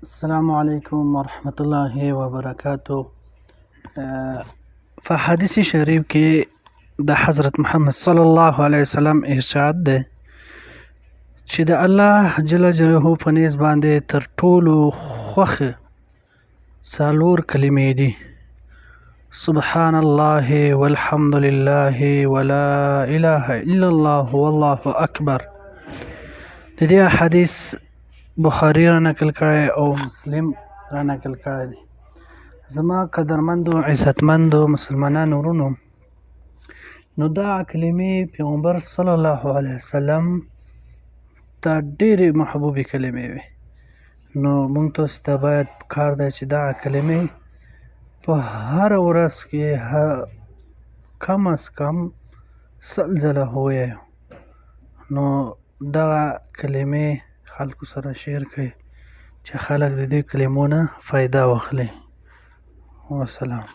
السلام عليكم ورحمة الله وبركاته. فحدیث شریف کې د حضرت محمد صلی الله علیه وسلم ارشاد ده چې د الله جل جلاله په نيز باندې تر ټولو خوښه څلور کلمې دي: سبحان الله والحمد لله ولا اله الا الله والله اکبر. د دې حدیث بخاری را نقل کړی او مسلم را نقل کړی دی. زما قدرمندو عزتمندو مسلمانانو ورونو، نو دا کلمې پیغمبر صلی الله علیه وسلم ته ډېرې محبوبې کلمې وي. نو موږ تاسو ته باید پکار دی چې دا کلمې په هر ورځ کې کم از کم 100 ځله ووایو. نو دغه کلمې خلکو سره شیر کړئ چې خلک د دې کلمو نه فایده واخلي. والسلام.